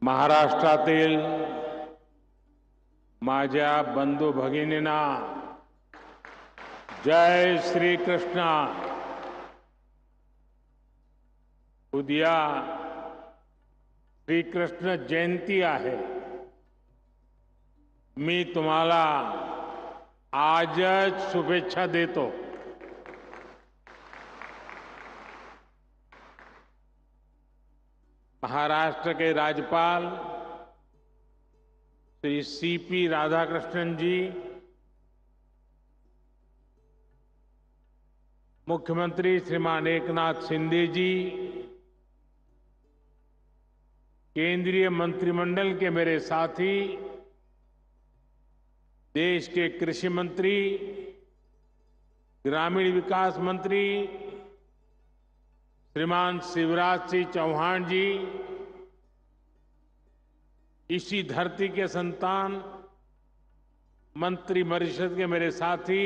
महाराष्ट्रातील माझ्या बंधू भगिनींना जय श्री कृष्ण. उद्या श्रीकृष्ण जयंती आहे. मी तुम्हाला आजच शुभेच्छा देतो. महाराष्ट्र के राज्यपाल श्री सीपी राधाकृष्णन जी, मुख्यमंत्री श्रीमान एकनाथ शिंदे जी, केंद्रीय मंत्रिमंडल के मेरे साथी, देश के कृषि मंत्री, ग्रामीण विकास मंत्री श्रीमान शिवराज सिंह चौहान जी, इसी धरती के संतान मंत्रिपरिषद के मेरे साथी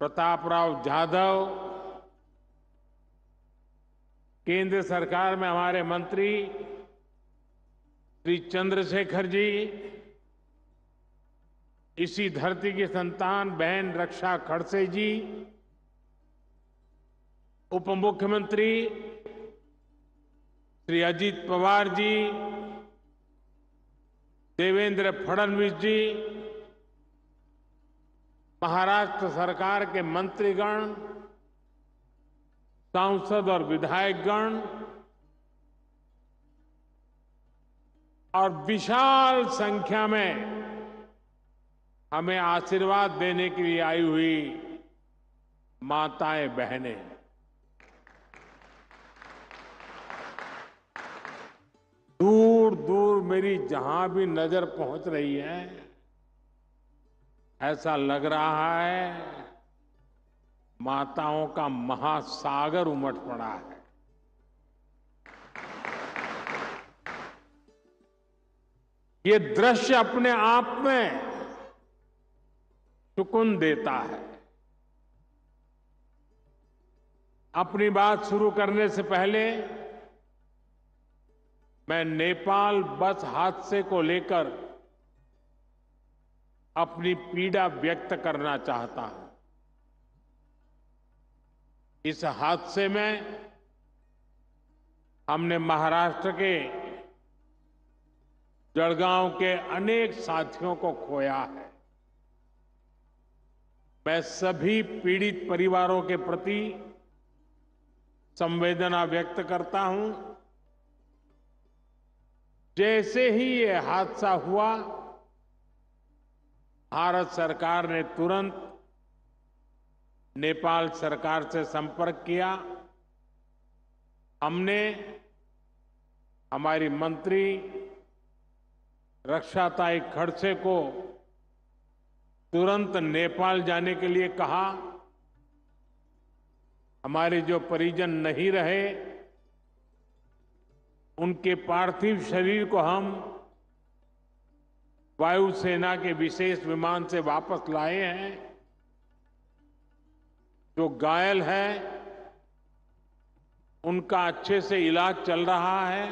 प्रतापराव जाधव, केंद्र सरकार में हमारे मंत्री श्री चंद्रशेखर जी, इसी धरती की संतान बहन रक्षा खड़से जी, उप मुख्यमंत्री श्री अजीत पवार जी, देवेंद्र फडणवीस जी, महाराष्ट्र सरकार के मंत्रीगण, सांसद और विधायकगण और विशाल संख्या में हमें आशीर्वाद देने के लिए आई हुई माताएं बहनें, दूर दूर मेरी जहां भी नजर पहुंच रही है, ऐसा लग रहा है माताओं का महासागर उमड़ पड़ा है. ये दृश्य अपने आप में सुकून देता है. अपनी बात शुरू करने से पहले मैं नेपाल बस हादसे को लेकर अपनी पीड़ा व्यक्त करना चाहता हूं. इस हादसे में हमने महाराष्ट्र के जलगांव के अनेक साथियों को खोया है. मैं सभी पीड़ित परिवारों के प्रति संवेदना व्यक्त करता हूं. जैसे ही ये हादसा हुआ, भारत सरकार ने तुरंत नेपाल सरकार से संपर्क किया. हमने हमारी मंत्री रक्षाताई खड़से को तुरंत नेपाल जाने के लिए कहा. हमारे जो परिजन नहीं रहे, उनके पार्थिव शरीर को हम वायुसेना के विशेष विमान से वापस लाए हैं. जो घायल हैं, उनका अच्छे से इलाज चल रहा है.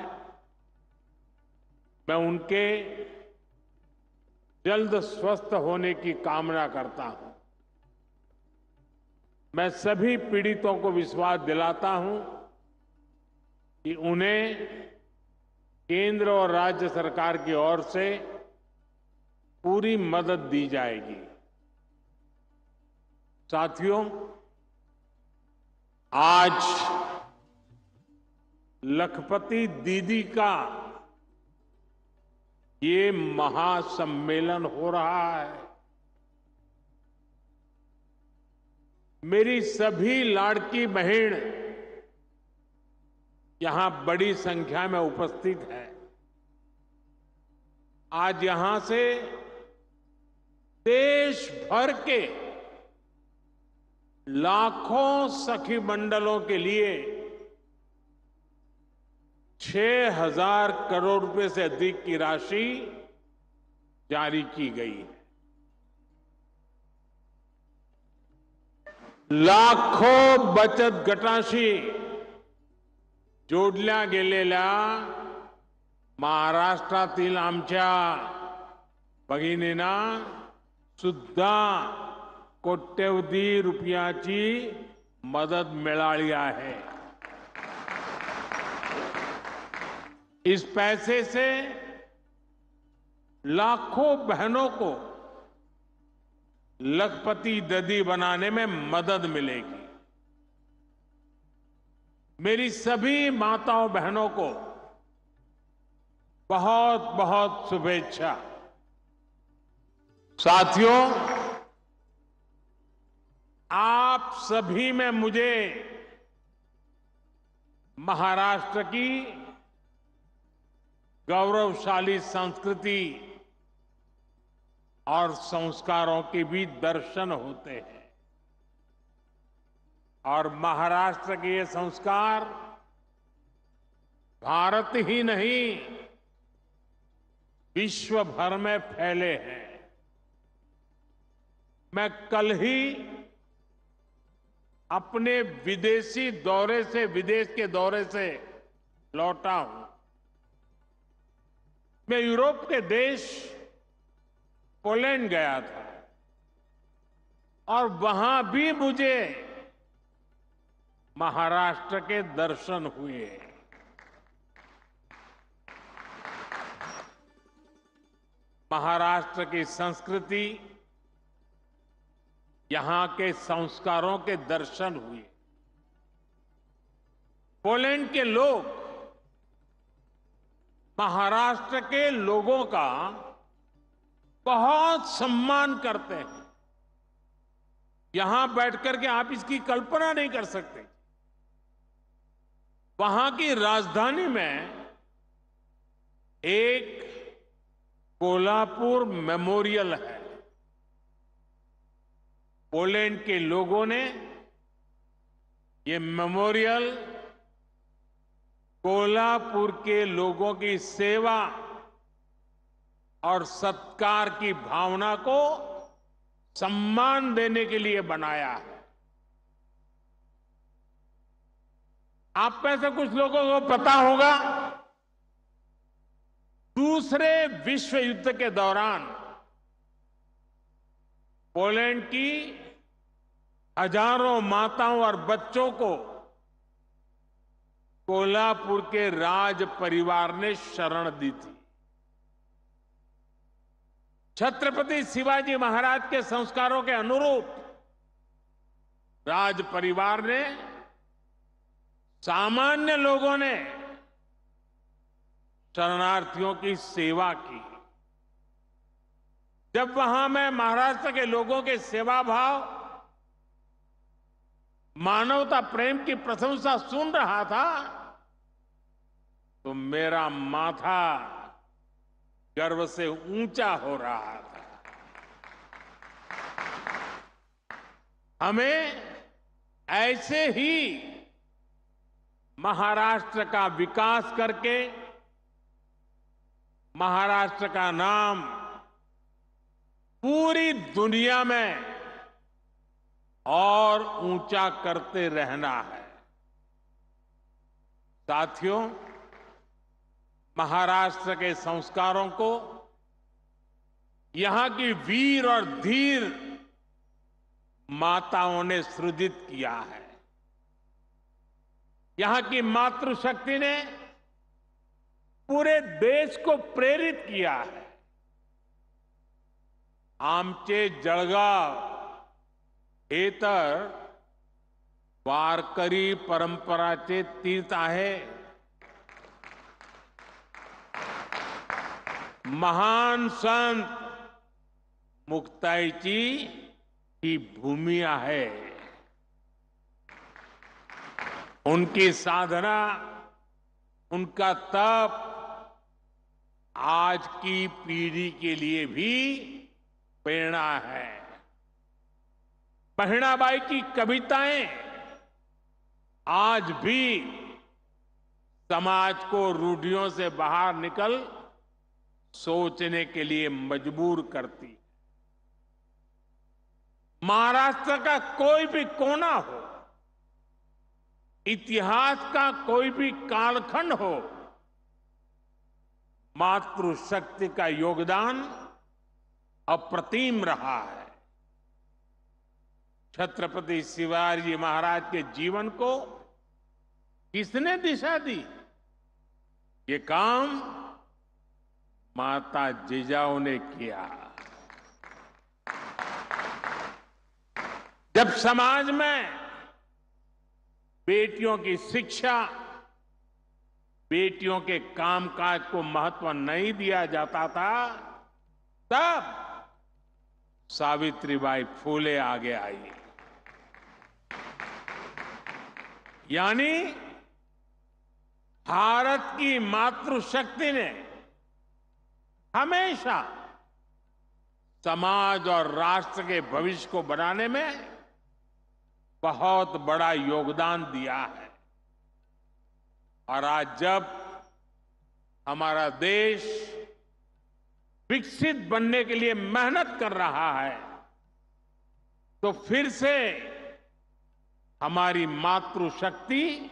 मैं उनके जल्द स्वस्थ होने की कामना करता हूं. मैं सभी पीड़ितों को विश्वास दिलाता हूं कि उन्हें केंद्र और राज्य सरकार की ओर से पूरी मदद दी जाएगी. साथियों, आज लखपति दीदी का ये महासम्मेलन हो रहा है. मेरी सभी लाड़की बहन यहां बड़ी संख्या में उपस्थित है. आज यहां से देश भर के लाखों सखी मंडलों के लिए 6,000 करोड़ रुपए से अधिक की राशि जारी की गई है. लाखों बचत गटांशी जोडल्या गेलेल्या महाराष्ट्रातील आमच्या भगिनींना सुद्धा कोट्यवधी रुपयाची मदत मिळाली आहे. इस पैसे से लाखों बहनों को लखपति दीदी बनाने में मदद मिलेगी. मेरी सभी माताओं बहनों को बहुत बहुत शुभेच्छा. साथियों, आप सभी में मुझे महाराष्ट्र की गौरवशाली संस्कृति और संस्कारों के भी दर्शन होते हैं. और महाराष्ट्र के ये संस्कार भारत ही नहीं, विश्व भर में फैले हैं. मैं कल ही अपने विदेश के दौरे से लौटा हूं. मैं यूरोप के देश पोलैंड गया था और वहां भी मुझे महाराष्ट्र के दर्शन हुए. महाराष्ट्र की संस्कृति, यहां के संस्कारों के दर्शन हुए. पोलैंड के लोग महाराष्ट्र के लोगों का बहुत सम्मान करते हैं. यहां बैठकर के आप इसकी कल्पना नहीं कर सकते. वहां की राजधानी में एक कोल्हापुर मेमोरियल है. पोलैंड के लोगों ने ये मेमोरियल कोल्हापुर के लोगों की सेवा और सत्कार की भावना को सम्मान देने के लिए बनाया है. आप में से कुछ लोगों को पता होगा, दूसरे विश्व युद्ध के दौरान पोलैंड की हजारों माताओं और बच्चों को कोल्हापुर के राज परिवार ने शरण दी थी. छत्रपति शिवाजी महाराज के संस्कारों के अनुरूप राज परिवार ने, सामान्य लोगों ने शरणार्थियों की सेवा की. जब वहां मैं महाराष्ट्र के लोगों के सेवा भाव, मानवता प्रेम की प्रशंसा सुन रहा था तो मेरा माथा गर्व से ऊंचा हो रहा था. हमें ऐसे ही महाराष्ट्र का विकास करके महाराष्ट्र का नाम पूरी दुनिया में और ऊंचा करते रहना है. साथियों, महाराष्ट्र के संस्कारों को यहां की वीर और धीर माताओं ने सृजित किया है. यहां की मातृशक्ति ने पूरे देश को प्रेरित किया है. आमचे जळगाव हे तर वारकरी परंपराचे तीर्थ आहे. महान संत मुक्ताईची ही भूमि आहे. उनकी साधना, उनका तप आज की पीढ़ी के लिए भी प्रेरणा है. बहिणाबाई की कविताएं आज भी समाज को रूढ़ियों से बाहर निकल सोचने के लिए मजबूर करती. महाराष्ट्र का कोई भी कोना हो, इतिहास का कोई भी कालखंड हो, मातृशक्ति का योगदान अप्रतिम रहा है। छत्रपति शिवाजी महाराज के जीवन को किसने दिशा दी? ये काम माता जिजाऊ ने किया। जब समाज में बेटियों की शिक्षा, बेटियों के कामकाज को महत्व नहीं दिया जाता था, तब सावित्रीबाई फूले आगे आई। यानी भारत की मातृशक्ति ने हमेशा समाज और राष्ट्र के भविष्य को बनाने में बहुत बड़ा योगदान दिया है। और आज जब हमारा देश विकसित बनने के लिए मेहनत कर रहा है, तो फिर से हमारी मातृशक्ति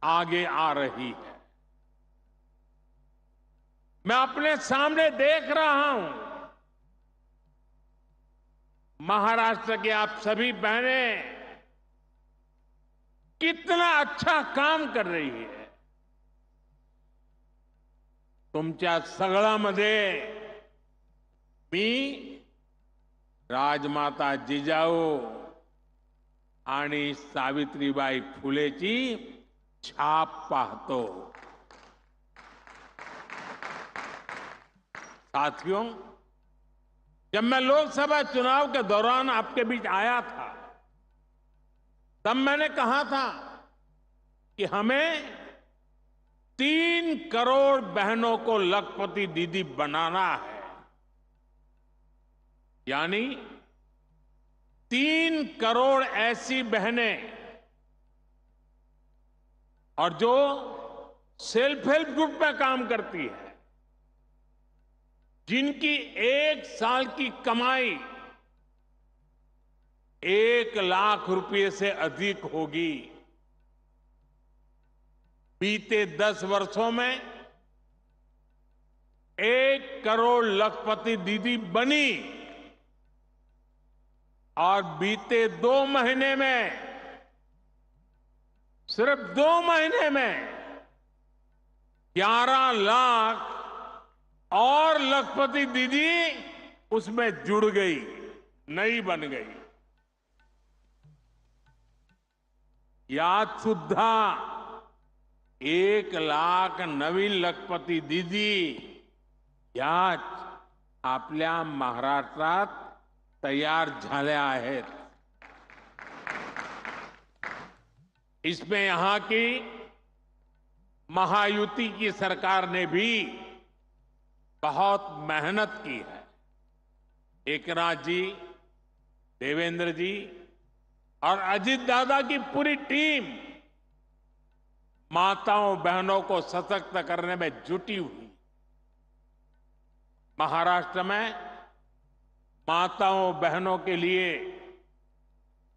आगे आ रही है। मैं अपने सामने देख रहा हूं, महाराष्ट्र के आप सभी बहनें कितना अच्छा काम कर रही है। तुमच्या सगळ्यामध्ये मी राजमाता जिजाऊ आणि सावित्रीबाई फुलेची छाप पाहतो। साथियों, जब मैं लोकसभा चुनाव के दौरान आपके बीच आया था, तब मैंने कहा था कि हमें 3 करोड़ बहनों को लखपति दीदी बनाना है। यानी 3 करोड़ ऐसी बहनें और जो सेल्फ हेल्प ग्रुप में काम करती है, जिनकी 1 साल की कमाई 1 लाख रुपए से अधिक होगी। बीते 10 वर्षों में 1 करोड़ लखपति दीदी बनी और बीते 2 महीने में, सिर्फ 2 महीने में 11 लाख और लखपति दीदी उसमें जुड़ गई, नई बन गई। यात सुद्धा 1 लाख नवीन लखपती दीदी याच आपल्या महाराष्ट्रात तयार झाल्या आहेत। इसमें यहां की महायुति की सरकार ने भी बहुत मेहनत की है। एकनाथ जी, देवेंद्र जी और अजित दादा की पूरी टीम माताओं बहनों को सशक्त करने में जुटी हुई। महाराष्ट्र में माताओं बहनों के लिए,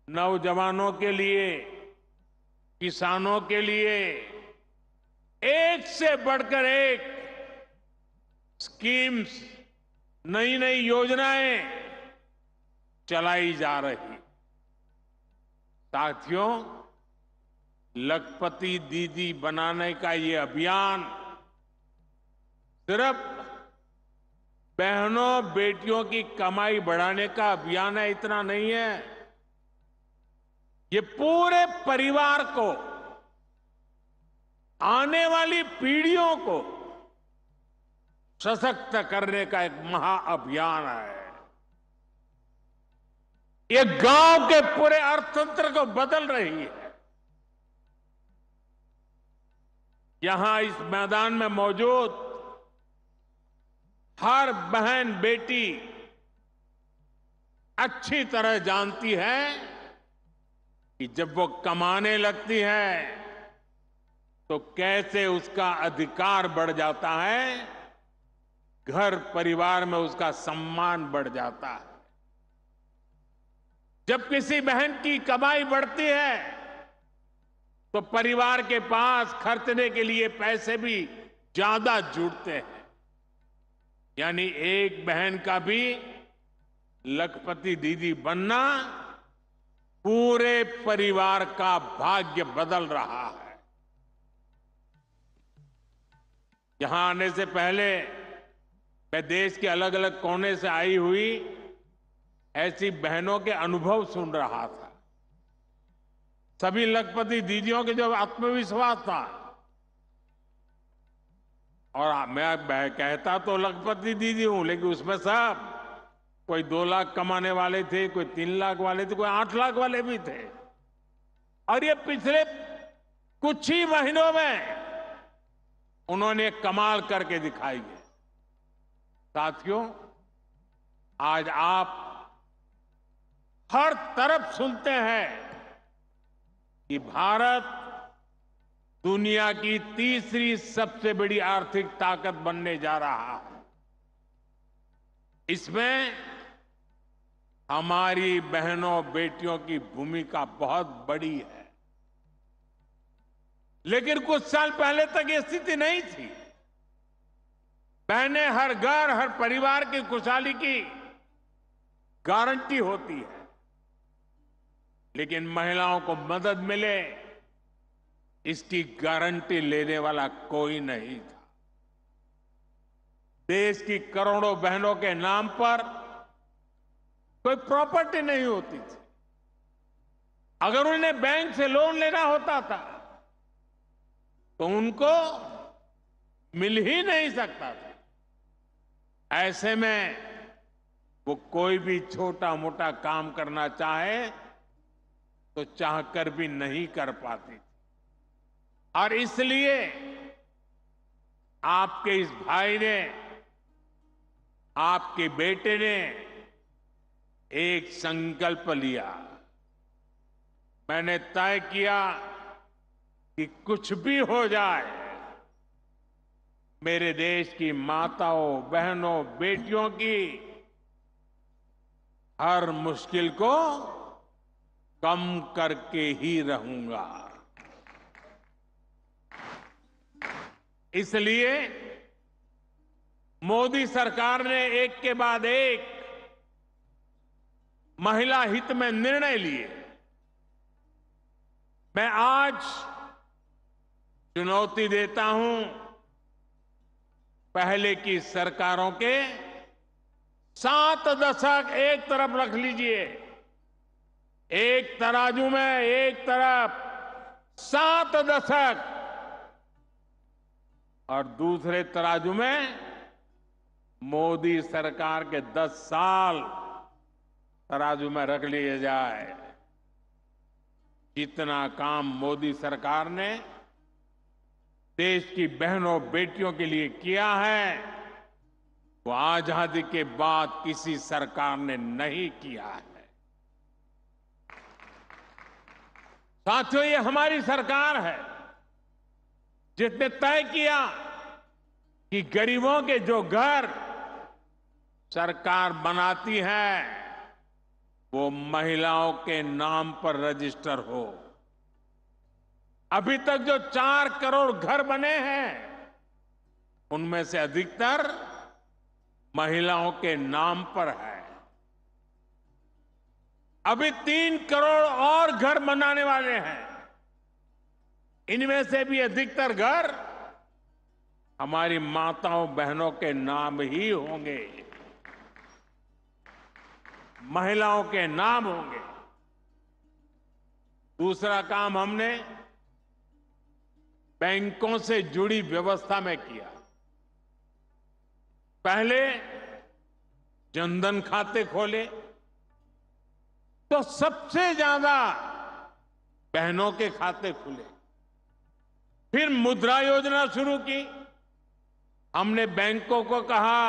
नौजवानों के लिए, किसानों के लिए एक से बढ़कर एक स्कीम्स, नई नई योजनाएं चलाई जा रही। साथियों, लखपति दीदी बनाने का ये अभियान सिर्फ बहनों बेटियों की कमाई बढ़ाने का अभियान है, इतना नहीं है। ये पूरे परिवार को, आने वाली पीढ़ियों को सशक्त करने का एक महाअभियान है। ये गांव के पूरे अर्थतंत्र को बदल रही है। यहां इस मैदान में मौजूद हर बहन बेटी अच्छी तरह जानती है कि जब वो कमाने लगती है तो कैसे उसका अधिकार बढ़ जाता है, घर परिवार में उसका सम्मान बढ़ जाता है। जब किसी बहन की कमाई बढ़ती है तो परिवार के पास खर्चने के लिए पैसे भी ज्यादा जुड़ते हैं। यानी एक बहन का भी लखपति दीदी बनना पूरे परिवार का भाग्य बदल रहा है। यहां आने से पहले मैं देश के अलग अलग कोने से आई हुई ऐसी बहनों के अनुभव सुन रहा था। सभी लखपति दीदियों के जो आत्मविश्वास था, और मैं कहता तो लखपति दीदी हूं, लेकिन उसमें सब कोई 2 लाख कमाने वाले थे, कोई 3 लाख वाले थे, कोई 8 लाख वाले भी थे। और ये पिछले कुछ ही महीनों में उन्होंने कमाल करके दिखाई है। साथियों, आज आप हर तरफ सुनते हैं कि भारत दुनिया की तीसरी सबसे बड़ी आर्थिक ताकत बनने जा रहा है। इसमें हमारी बहनों बेटियों की भूमिका बहुत बड़ी है। लेकिन कुछ साल पहले तक ये स्थिति नहीं थी। बहनें हर घर, हर परिवार की खुशहाली की गारंटी होती है, लेकिन महिलाओं को मदद मिले इसकी गारंटी लेने वाला कोई नहीं था। देश की करोड़ों बहनों के नाम पर कोई प्रॉपर्टी नहीं होती थी। अगर उन्हें बैंक से लोन लेना होता था तो उनको मिल ही नहीं सकता था। ऐसे में वो कोई भी छोटा मोटा काम करना चाहे तो चाहकर भी नहीं कर पाती। और इसलिए आपके इस भाई ने, आपके बेटे ने एक संकल्प लिया। मैंने तय किया कि कुछ भी हो जाए, मेरे देश की माताओं, बहनों, बेटियों की हर मुश्किल को कम करके ही रहूंगा। इसलिए मोदी सरकार ने एक के बाद एक महिला हित में निर्णय लिए। मैं आज चुनौती देता हूं पहले की सरकारों के 7 दशक एक तरफ रख लीजिए। एक तराजू में एक तरफ 7 दशक और दूसरे तराजू में मोदी सरकार के 10 साल तराजू में रख लिए जाए। जितना काम मोदी सरकार ने देश की बहनों बेटियों के लिए किया है वो आजादी के बाद किसी सरकार ने नहीं किया है। साथियों, ये हमारी सरकार है जिसने तय किया कि गरीबों के जो घर सरकार बनाती है वो महिलाओं के नाम पर रजिस्टर हो। अभी तक जो 4 करोड़ घर बने हैं उनमें से अधिकतर महिलाओं के नाम पर है। अभी 3 करोड़ और घर बनाने वाले हैं। इनमें से भी अधिकतर घर हमारी माताओं बहनों के नाम ही होंगे, महिलाओं के नाम होंगे। दूसरा काम हमने बैंकों से जुड़ी व्यवस्था में किया। पहले जनधन खाते खोले तो सबसे ज्यादा बहनों के खाते खुले। फिर मुद्रा योजना शुरू की। हमने बैंकों को कहा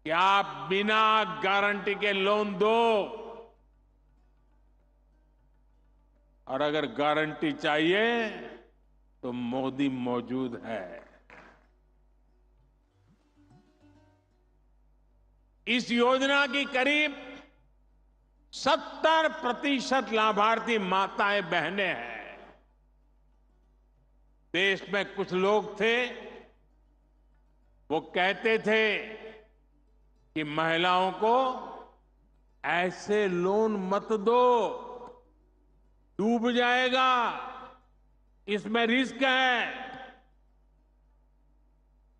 कि आप बिना गारंटी के लोन दो, और अगर गारंटी चाहिए तो मोदी मौजूद है। इस योजना की करीब 70% लाभार्थी माताएं बहनें हैं। देश में कुछ लोग थे वो कहते थे कि महिलाओं को ऐसे लोन मत दो, डूब जाएगा, इसमें रिस्क है।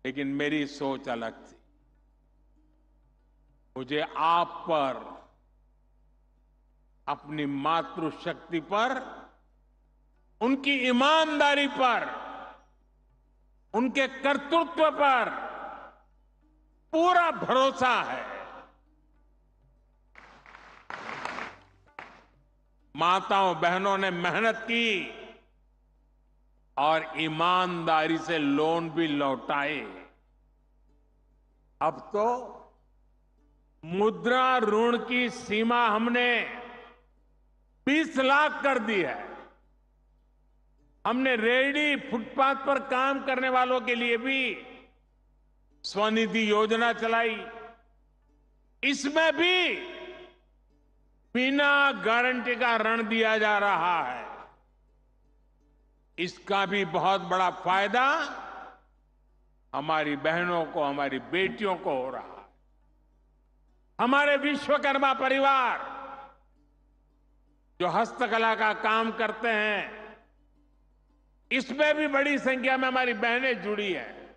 लेकिन मेरी सोच अलग थी। मुझे आप पर, अपनी मातृशक्ति पर, उनकी ईमानदारी पर, उनके कर्तृत्व पर पूरा भरोसा है। माताओं बहनों ने मेहनत की और ईमानदारी से लोन भी लौटाए। अब तो मुद्रा ऋण की सीमा हमने 20 लाख कर दी है। हमने रेहड़ी फुटपाथ पर काम करने वालों के लिए भी स्वनिधि योजना चलाई। इसमें भी बिना गारंटी का ऋण दिया जा रहा है। इसका भी बहुत बड़ा फायदा हमारी बहनों को, हमारी बेटियों को हो रहा है। हमारे विश्वकर्मा परिवार जो हस्तकला का काम करते हैं, इसमें भी बड़ी संख्या में हमारी बहनें जुड़ी हैं।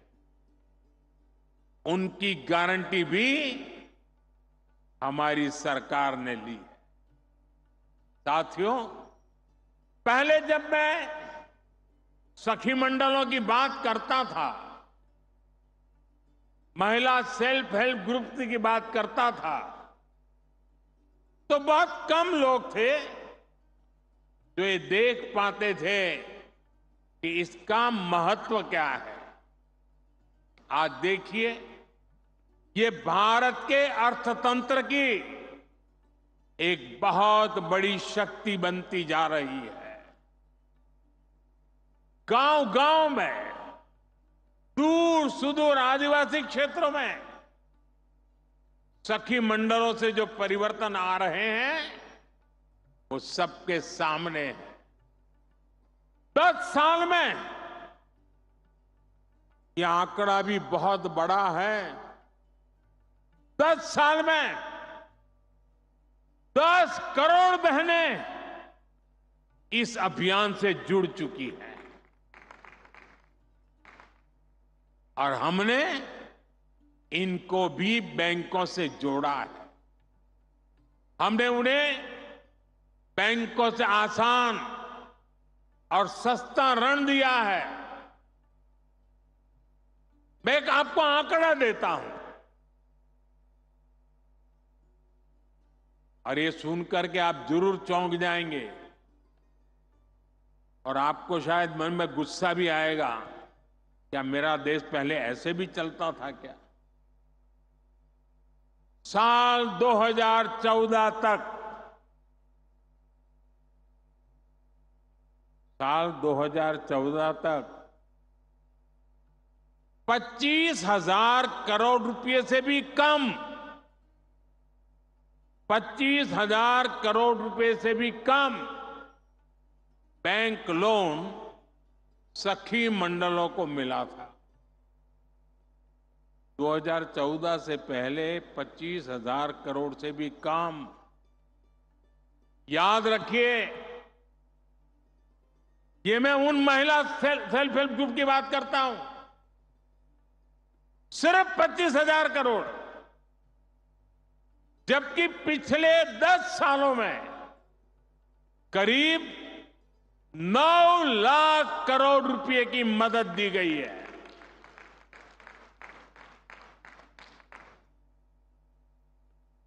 उनकी गारंटी भी हमारी सरकार ने ली है। साथियों, पहले जब मैं सखी मंडलों की बात करता था, महिला सेल्फ हेल्प ग्रुप की बात करता था, तो बहुत कम लोग थे जो ये देख पाते थे कि इसका महत्व क्या है। आज देखिए, ये भारत के अर्थतंत्र की एक बहुत बड़ी शक्ति बनती जा रही है। गांव-गांव में, दूर सुदूर आदिवासी क्षेत्रों में सखी मंडलों से जो परिवर्तन आ रहे हैं, वो सबके सामने है। 10 साल में यह आंकड़ा भी बहुत बड़ा है। 10 साल में 10 करोड़ बहनें इस अभियान से जुड़ चुकी हैं और हमने इनको भी बैंकों से जोड़ा है। हमने उन्हें बैंकों से आसान और सस्ता ऋण दिया है। मैं एक आपको आंकड़ा देता हूं और ये सुनकर के आप जरूर चौंक जाएंगे और आपको शायद मन में गुस्सा भी आएगा, क्या मेरा देश पहले ऐसे भी चलता था क्या? साल 2014 तक, साल 2014 तक 25,000 करोड़ रुपए से भी कम, 25,000 करोड़ रुपए से भी कम बैंक लोन सखी मंडलों को मिला था। 2014 से पहले 25,000 करोड़ से भी कम। याद रखिए, ये मैं उन महिला सेल्फ हेल्प ग्रुप की बात करता हूं। सिर्फ 25,000 करोड़, जबकि पिछले 10 सालों में करीब 9 लाख करोड़ रुपए की मदद दी गई है।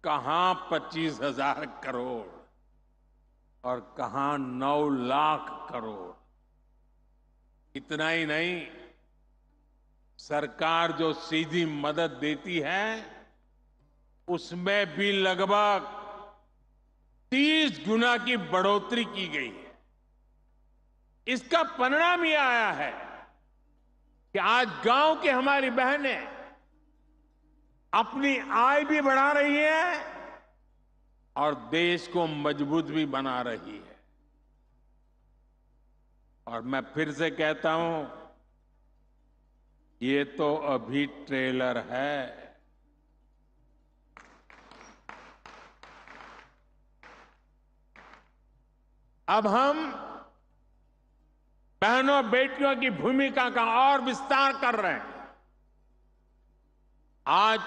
कहां 25,000 करोड़ और कहां 9 लाख करोड़। इतना ही नहीं, सरकार जो सीधी मदद देती है उसमें भी लगभग 30 गुना की बढ़ोतरी की गई है। इसका परिणाम यह आया है कि आज गांव की हमारी बहनें अपनी आय भी बढ़ा रही है और देश को मजबूत भी बना रही है। और मैं फिर से कहता हूं, ये तो अभी ट्रेलर है। अब हम बहनों बेटियों की भूमिका का और विस्तार कर रहे हैं। आज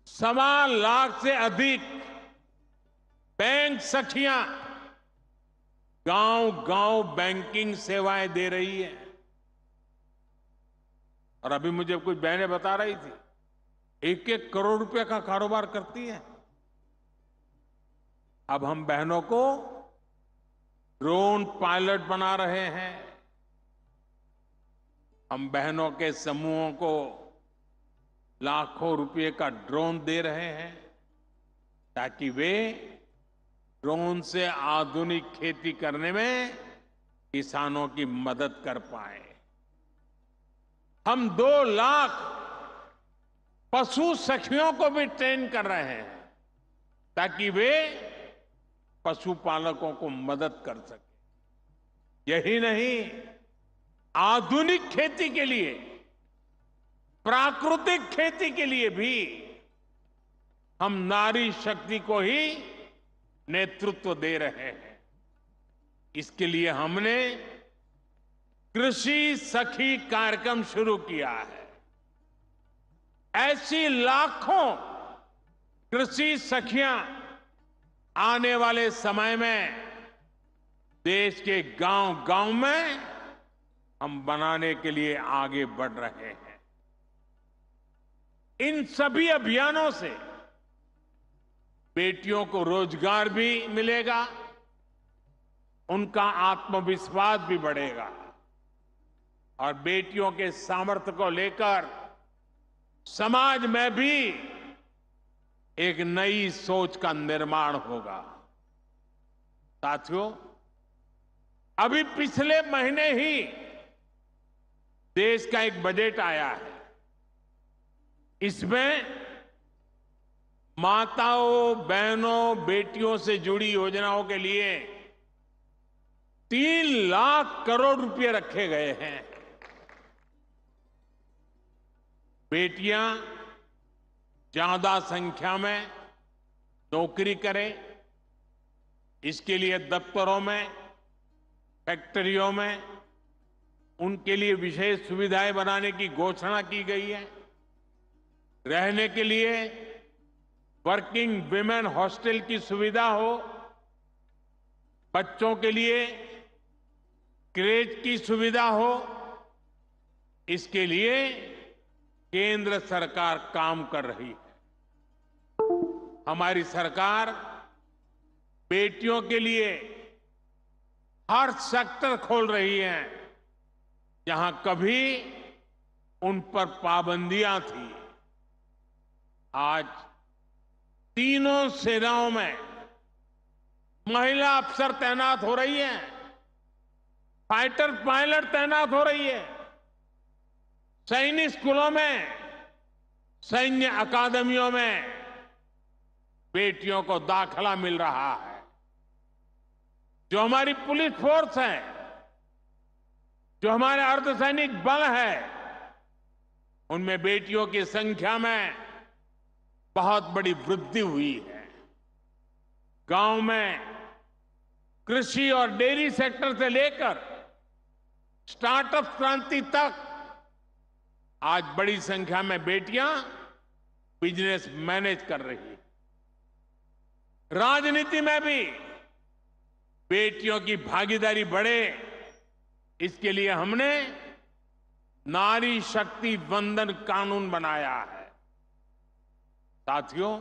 1.25 लाख से अधिक बैंक सखियां गांव-गांव बैंकिंग सेवाएं दे रही है। और अभी मुझे कुछ बहनें बता रही थी, 1-1 करोड़ रुपए का कारोबार करती है। अब हम बहनों को ड्रोन पायलट बना रहे हैं। हम बहनों के समूहों को लाखों रुपए का ड्रोन दे रहे हैं ताकि वे ड्रोन से आधुनिक खेती करने में किसानों की मदद कर पाए। हम 2 लाख पशु सखियों को भी ट्रेन कर रहे हैं ताकि वे पशुपालकों को मदद कर सके। यही नहीं, आधुनिक खेती के लिए, प्राकृतिक खेती के लिए भी हम नारी शक्ति को ही नेतृत्व दे रहे हैं। इसके लिए हमने कृषि सखी कार्यक्रम शुरू किया है। ऐसी लाखों कृषि सखियां आने वाले समय में देश के गांव-गांव में हम बनाने के लिए आगे बढ़ रहे हैं। इन सभी अभियानों से बेटियों को रोजगार भी मिलेगा, उनका आत्मविश्वास भी बढ़ेगा और बेटियों के सामर्थ्य को लेकर समाज में भी एक नई सोच का निर्माण होगा। साथियों, अभी पिछले महीने ही देश का एक बजट आया है। इसमें माताओं, बहनों, बेटियों से जुड़ी योजनाओं के लिए 3 लाख करोड़ रुपए रखे गए हैं। बेटियां ज्यादा संख्या में नौकरी करें, इसके लिए दफ्तरों में, फैक्ट्रियों में उनके लिए विशेष सुविधाएं बनाने की घोषणा की गई है। रहने के लिए वर्किंग विमेन हॉस्टल की सुविधा हो, बच्चों के लिए क्रेच की सुविधा हो, इसके लिए केंद्र सरकार काम कर रही है। हमारी सरकार बेटियों के लिए हर सेक्टर खोल रही है जहां कभी उन पर पाबंदियां थी। आज तीनों सेनाओं में महिला अफसर तैनात हो रही हैं, फाइटर पायलट तैनात हो रही है। सैनिक स्कूलों में, सैन्य अकादमियों में बेटियों को दाखिला मिल रहा है। जो हमारी पुलिस फोर्स है, जो हमारे अर्धसैनिक बल है, उनमें बेटियों की संख्या में बहुत बड़ी वृद्धि हुई है। गांव में कृषि और डेयरी सेक्टर से लेकर स्टार्टअप क्रांति तक आज बड़ी संख्या में बेटियां बिजनेस मैनेज कर रही हैं। राजनीति में भी बेटियों की भागीदारी बढ़े, इसके लिए हमने नारी शक्ति वंदन कानून बनाया है। साथियों,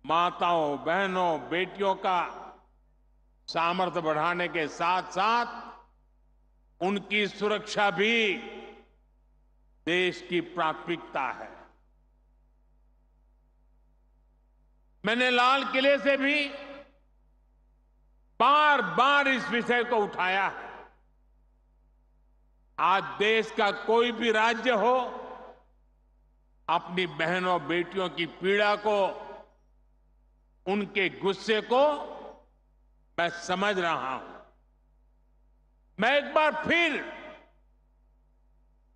माताओं, बहनों, बेटियों का सामर्थ्य बढ़ाने के साथ साथ उनकी सुरक्षा भी देश की प्राथमिकता है। मैंने लाल किले से भी बार बार इस विषय को उठाया है। आज देश का कोई भी राज्य हो, अपनी बहनों बेटियों की पीड़ा को, उनके गुस्से को मैं समझ रहा हूं। मैं एक बार फिर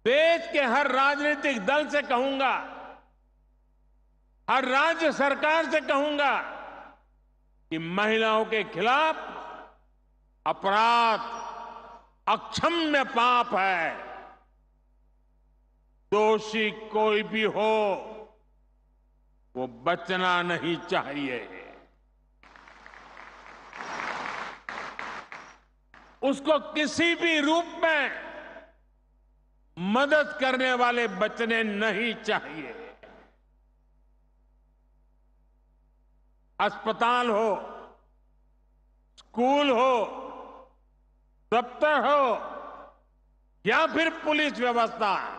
देश देश के हर राजनीतिक दल से कहूंगा, हर राज्य सरकार से कहूंगा कि महिलाओं के खिलाफ अपराध अक्षम्य पाप है। दोषी कोई भी हो, वो बचना नहीं चाहिए। उसको किसी भी रूप में मदद करने वाले बचने नहीं चाहिए। अस्पताल हो, स्कूल हो, दफ्तर हो या फिर पुलिस व्यवस्था,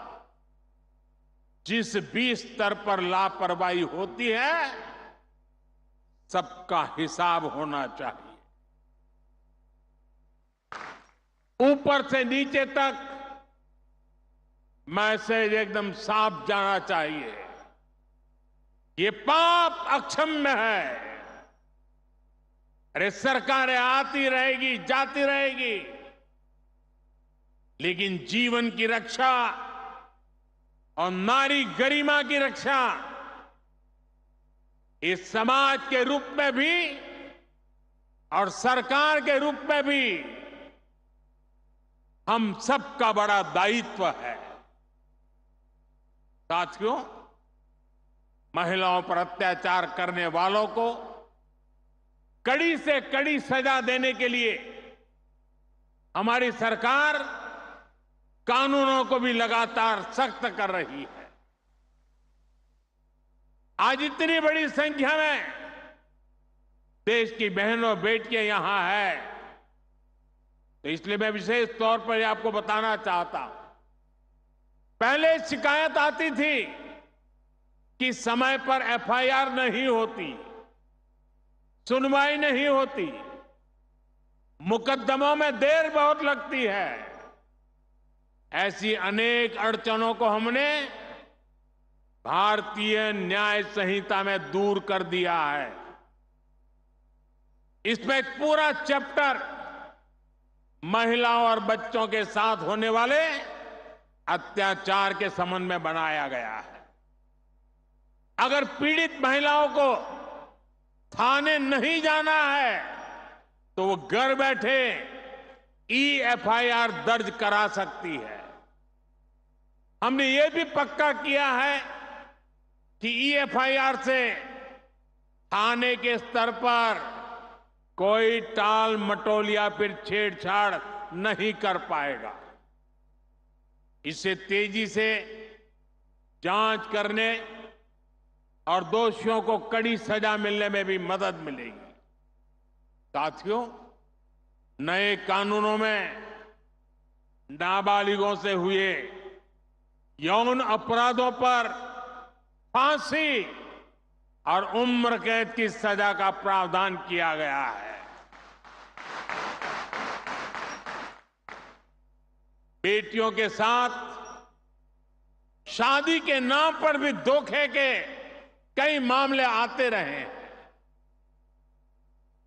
जिस भी स्तर पर लापरवाही होती है, सबका हिसाब होना चाहिए। ऊपर से नीचे तक मैसेज एकदम साफ जाना चाहिए। ये पाप अक्षम्य है। अरे सरकारें आती रहेगी, जाती रहेगी, लेकिन जीवन की रक्षा और नारी गरिमा की रक्षा इस समाज के रूप में भी और सरकार के रूप में भी हम सबका बड़ा दायित्व है। साथियों, महिलाओं पर अत्याचार करने वालों को कड़ी से कड़ी सजा देने के लिए हमारी सरकार कानूनों को भी लगातार सख्त कर रही है। आज इतनी बड़ी संख्या में देश की बहनों बेटियां यहां है, तो इसलिए मैं विशेष तौर पर आपको बताना चाहता हूं। पहले शिकायत आती थी कि समय पर एफआईआर नहीं होती, सुनवाई नहीं होती, मुकदमों में देर बहुत लगती है। ऐसी अनेक अड़चनों को हमने भारतीय न्याय संहिता में दूर कर दिया है। इसमें एक पूरा चैप्टर महिलाओं और बच्चों के साथ होने वाले अत्याचार के संबंध में बनाया गया है। अगर पीड़ित महिलाओं को थाने नहीं जाना है तो वो घर बैठे एफआईआर दर्ज करा सकती है। हमने ये भी पक्का किया है कि एफआईआर से थाने के स्तर पर कोई टाल मटोल या फिर छेड़छाड़ नहीं कर पाएगा। इससे तेजी से जांच करने और दोषियों को कड़ी सजा मिलने में भी मदद मिलेगी। साथियों, नए कानूनों में नाबालिगों से हुए यौन अपराधों पर फांसी और उम्र कैद की सजा का प्रावधान किया गया है। बेटियों के साथ शादी के नाम पर भी धोखे के कई मामले आते रहे हैं।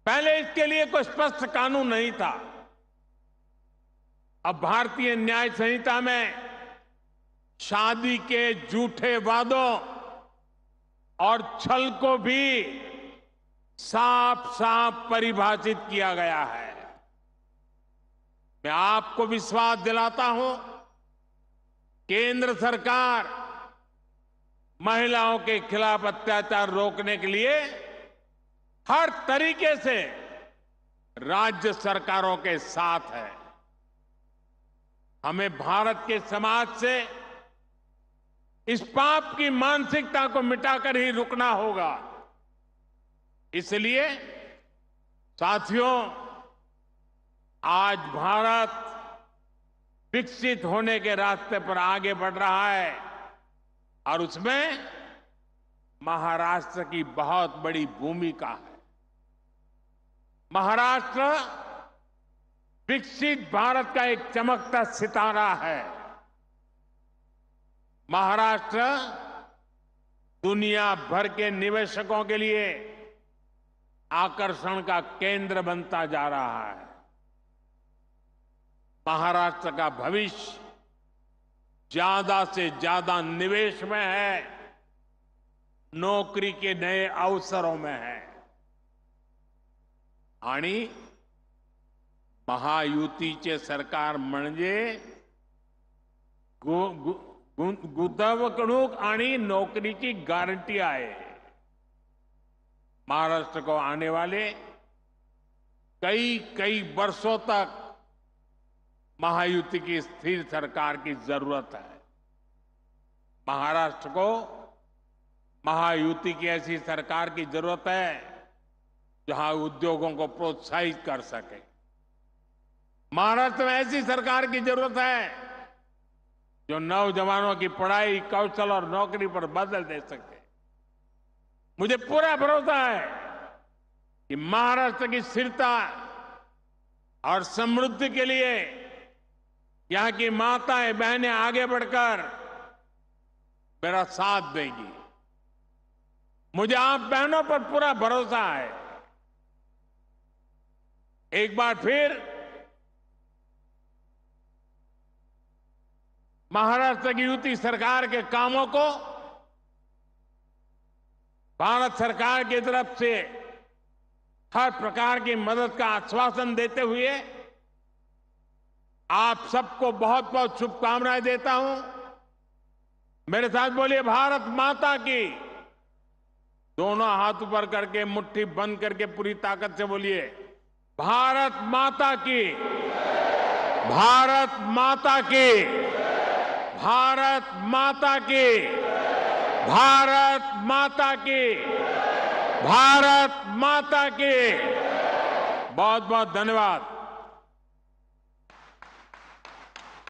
पहले इसके लिए कोई स्पष्ट कानून नहीं था। अब भारतीय न्याय संहिता में शादी के झूठे वादों और छल को भी साफ साफ परिभाषित किया गया है। मैं आपको विश्वास दिलाता हूं, केंद्र सरकार महिलाओं के खिलाफ अत्याचार रोकने के लिए हर तरीके से राज्य सरकारों के साथ है। हमें भारत के समाज से इस पाप की मानसिकता को मिटाकर ही रुकना होगा। इसलिए साथियों, आज भारत विकसित होने के रास्ते पर आगे बढ़ रहा है और उसमें महाराष्ट्र की बहुत बड़ी भूमिका है। महाराष्ट्र विकसित भारत का एक चमकता सितारा है। महाराष्ट्र दुनिया भर के निवेशकों के लिए आकर्षण का केंद्र बनता जा रहा है। महाराष्ट्र का भविष्य ज्यादा से ज्यादा निवेश में है, नौकरी के नए अवसरों में है। आणि महायुतीचे सरकार म्हणजे गुंतवणूक आणि नौकरीची गारंटी आहे। महाराष्ट्र को आने वाले कई वर्षों तक महायुति की स्थिर सरकार की जरूरत है। महाराष्ट्र को महायुति की ऐसी सरकार की जरूरत है जहां उद्योगों को प्रोत्साहित कर सके। महाराष्ट्र में ऐसी सरकार की जरूरत है जो नौजवानों की पढ़ाई, कौशल और नौकरी पर बदल दे सके। मुझे पूरा भरोसा है कि महाराष्ट्र की स्थिरता और समृद्धि के लिए यहां की माताएं बहनें आगे बढ़कर मेरा साथ देंगी। मुझे आप बहनों पर पूरा भरोसा है। एक बार फिर महाराष्ट्र की युति सरकार के कामों को भारत सरकार की तरफ से हर प्रकार की मदद का आश्वासन देते हुए आप सबको बहुत बहुत शुभकामनाएं देता हूं। मेरे साथ बोलिए भारत माता की। दोनों हाथ ऊपर करके मुट्ठी बंद करके पूरी ताकत से बोलिए भारत माता की, भारत माता की, भारत माता की, भारत माता की, भारत माता की। बहुत बहुत धन्यवाद।